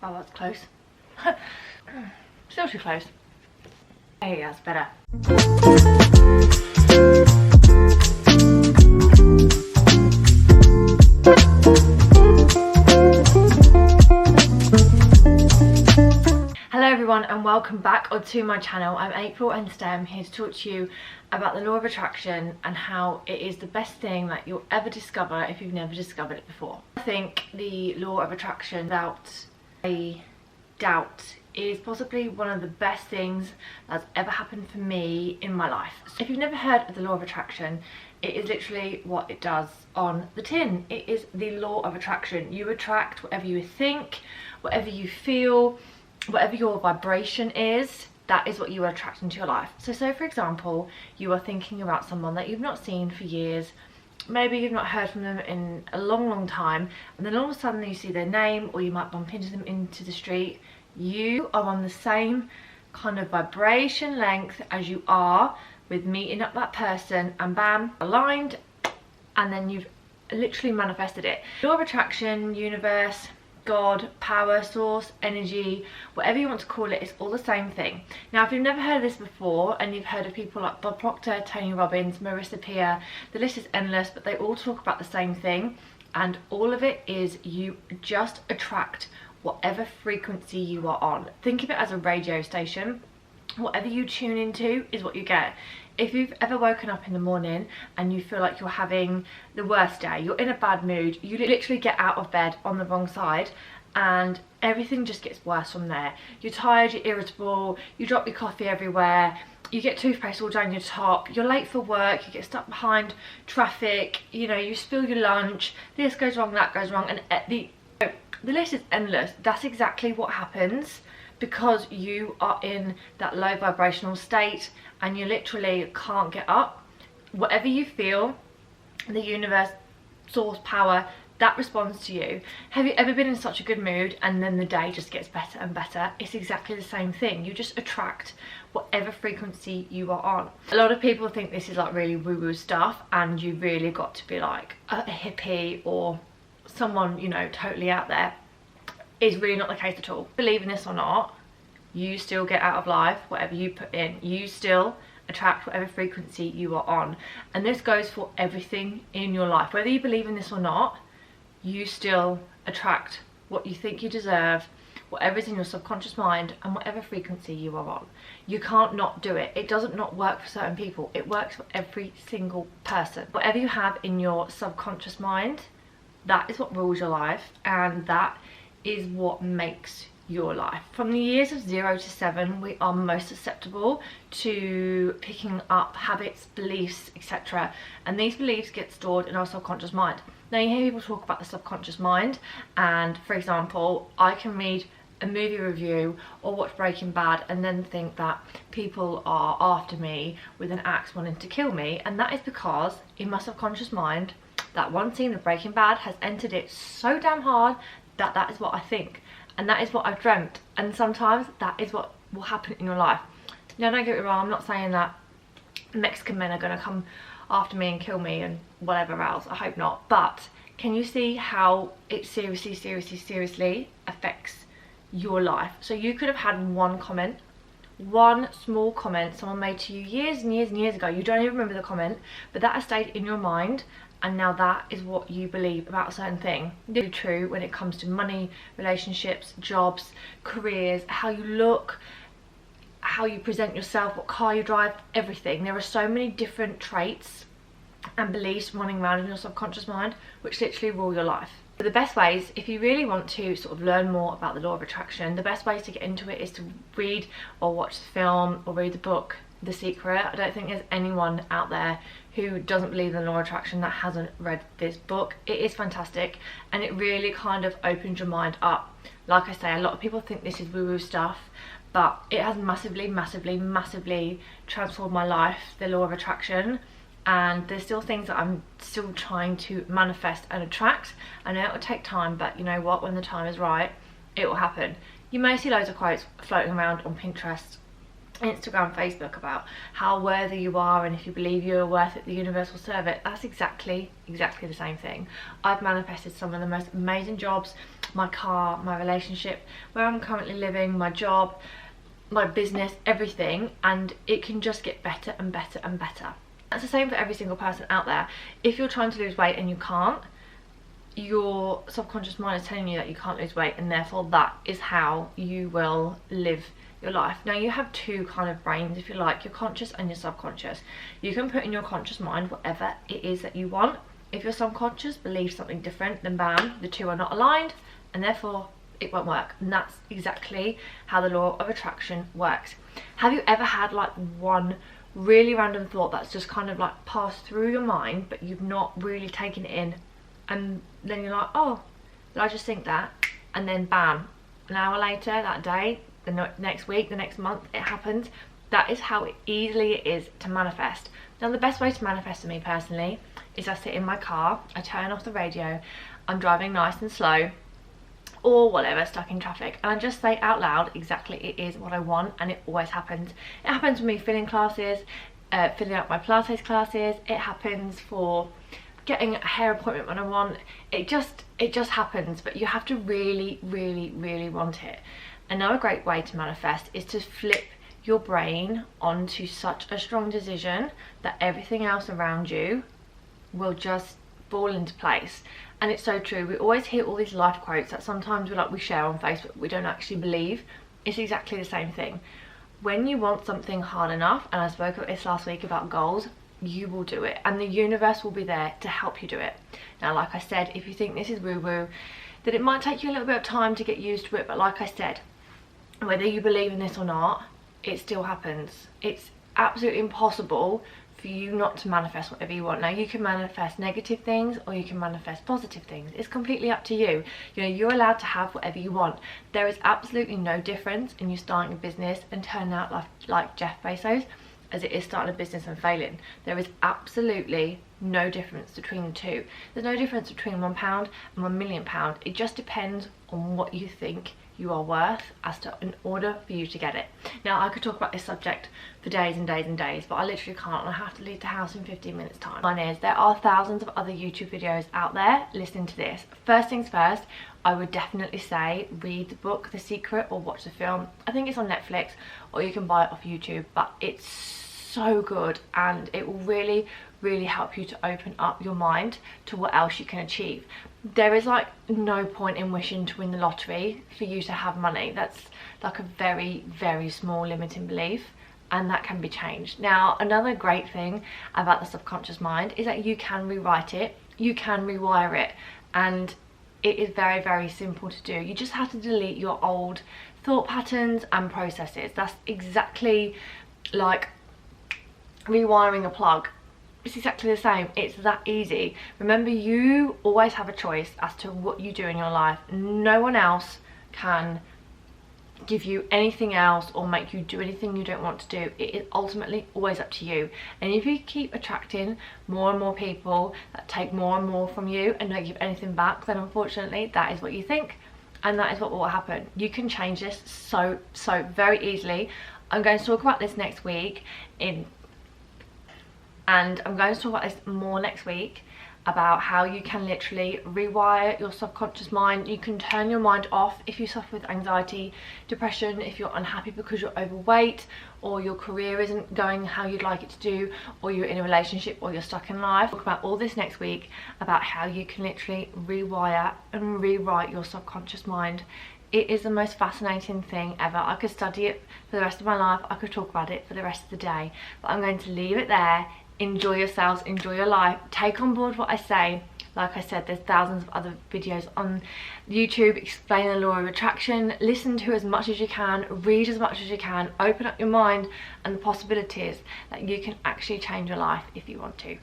Oh, that's close. Still too close. Hey, that's better. Hello everyone and welcome back onto my channel. I'm April and today I'm here to talk to you about the law of attraction and how it is the best thing that you'll ever discover if you've never discovered it before. I think the law of attraction, without a doubt, is possibly one of the best things that's ever happened for me in my life. If you've never heard of the law of attraction, it is literally what it does on the tin. It is the law of attraction. You attract whatever you think, whatever you feel, whatever your vibration is, that is what you attract into your life. So for example, you are thinking about someone that you've not seen for years, maybe you've not heard from them in a long time, and then all of a sudden you see their name, or you might bump into them into the street. You are on the same kind of vibration length as you are with meeting up that person, and bam, aligned, and then you've literally manifested it. Law of attraction, universe, God, power, source, energy, whatever you want to call it, it's all the same thing. Now, if you've never heard of this before and you've heard of people like Bob Proctor, Tony Robbins, Marissa Peer, the list is endless, but they all talk about the same thing, and all of it is you just attract whatever frequency you are on. Think of it as a radio station. Whatever you tune into is what you get. If you've ever woken up in the morning and you feel like you're having the worst day, you're in a bad mood, you literally get out of bed on the wrong side and everything just gets worse from there. You're tired, you're irritable, you drop your coffee everywhere, you get toothpaste all down your top, you're late for work, you get stuck behind traffic, you know, you spill your lunch, this goes wrong, that goes wrong, and the list is endless. That's exactly what happens because you are in that low vibrational state and you literally can't get up. Whatever you feel, the universe, source, power, that responds to you. Have you ever been in such a good mood and then the day just gets better and better? It's exactly the same thing. You just attract whatever frequency you are on. A lot of people think this is like really woo-woo stuff and you really got to be like a hippie or someone, you know, totally out there. Is really not the case at all. Believe in this or not, you still get out of life whatever you put in. You still attract whatever frequency you are on, and this goes for everything in your life. Whether you believe in this or not, you still attract what you think you deserve, whatever's in your subconscious mind, and whatever frequency you are on. You can't not do it. It doesn't not work for certain people. It works for every single person. Whatever you have in your subconscious mind, that is what rules your life, and that is what makes your life. From the years of 0 to 7, we are most susceptible to picking up habits, beliefs, etc. And these beliefs get stored in our subconscious mind. Now, you hear people talk about the subconscious mind, and for example, I can read a movie review or watch Breaking Bad and then think that people are after me with an axe wanting to kill me, and that is because in my subconscious mind, that one scene of Breaking Bad has entered it so damn hard that that is what I think, and that is what I've dreamt, and sometimes that is what will happen in your life. Now, don't get me wrong, I'm not saying that Mexican men are going to come after me and kill me and whatever else, I hope not, but can you see how it seriously affects your life? So you could have had one comment, one small comment someone made to you years and years ago, you don't even remember the comment, but that has stayed in your mind, and now that is what you believe about a certain thing. It's true when it comes to money, relationships, jobs, careers, how you look, how you present yourself, what car you drive, everything. There are so many different traits and beliefs running around in your subconscious mind which literally rule your life. But the best ways, if you really want to sort of learn more about the law of attraction, the best ways to get into it is to read or watch the film or read the book The Secret. I don't think there's anyone out there who doesn't believe in the law of attraction that hasn't read this book. It is fantastic and it really kind of opens your mind up. Like I say, a lot of people think this is woo-woo stuff, but it has massively transformed my life, the law of attraction, and there's still things that I'm still trying to manifest and attract. I know it will take time, but you know what, when the time is right, it will happen. You may see loads of quotes floating around on Pinterest Instagram, Facebook about how worthy you are, and if you believe you're worth it, the universe will serve it. That's exactly the same thing. I've manifested some of the most amazing jobs, my car, my relationship, where I'm currently living, my job, my business, everything, and it can just get better and better and better. That's the same for every single person out there. If you're trying to lose weight and you can't, your subconscious mind is telling you that you can't lose weight, and therefore that is how you will live your life. Now, you have two kind of brains, if you like, your conscious and your subconscious. You can put in your conscious mind whatever it is that you want. If your subconscious believes something different, then bam, the two are not aligned, and therefore it won't work. And that's exactly how the law of attraction works. Have you ever had like one really random thought that's just kind of like passed through your mind, but you've not really taken it in, and then you're like, oh, did I just think that? And then bam, an hour later, that day, the next week, the next month, it happens. That is how easily it is to manifest. Now, the best way to manifest for me personally is I sit in my car, I turn off the radio, I'm driving nice and slow, or whatever, stuck in traffic, and I just say out loud exactly it is what I want, and it always happens. It happens with me filling classes, filling out my Pilates classes. It happens for getting a hair appointment when I want. It just happens, but you have to really want it. Another great way to manifest is to flip your brain onto such a strong decision that everything else around you will just fall into place. And it's so true. We always hear all these life quotes that sometimes we share on Facebook, we don't actually believe. It's exactly the same thing. When you want something hard enough, and I spoke about this last week about goals, you will do it, and the universe will be there to help you do it. Now, like I said, if you think this is woo-woo, that it might take you a little bit of time to get used to it, but like I said, whether you believe in this or not, it still happens. It's absolutely impossible for you not to manifest whatever you want. Now, you can manifest negative things or you can manifest positive things. It's completely up to you. You know, you're allowed to have whatever you want. There is absolutely no difference in you starting a business and turning out like Jeff Bezos as it is starting a business and failing. There is absolutely no difference between the two. There's no difference between £1 and £1 million. It just depends on what you think you are worth in order for you to get it. Now, I could talk about this subject for days and days and days, but I literally can't, and I have to leave the house in 15 minutes time. One is, there are thousands of other YouTube videos out there. Listen to this. First things first, I would definitely say read the book The Secret or watch the film. I think it's on Netflix, or you can buy it off YouTube, but it's so good, and it will really help you to open up your mind to what else you can achieve. There is like no point in wishing to win the lottery for you to have money. That's like a very small limiting belief, and that can be changed. Now, another great thing about the subconscious mind is that you can rewrite it, you can rewire it, and it is very simple to do. You just have to delete your old thought patterns and processes. That's exactly like rewiring a plug. It's exactly the same. It's that easy. Remember, you always have a choice as to what you do in your life. No one else can give you anything else or make you do anything you don't want to do. It is ultimately always up to you. And if you keep attracting more and more people that take more and more from you and don't give anything back, then unfortunately that is what you think, and that is what will happen. You can change this so very easily. I'm going to talk about this next week and I'm going to talk about this more next week, about how you can literally rewire your subconscious mind. You can turn your mind off if you suffer with anxiety, depression, if you're unhappy because you're overweight, or your career isn't going how you'd like it to do, or you're in a relationship, or you're stuck in life. I'll talk about all this next week, about how you can literally rewire and rewrite your subconscious mind. It is the most fascinating thing ever. I could study it for the rest of my life. I could talk about it for the rest of the day, but I'm going to leave it there. Enjoy yourselves, enjoy your life, take on board what I say. Like I said, there's thousands of other videos on YouTube explaining the law of attraction. Listen to as much as you can, read as much as you can, open up your mind and the possibilities that you can actually change your life if you want to.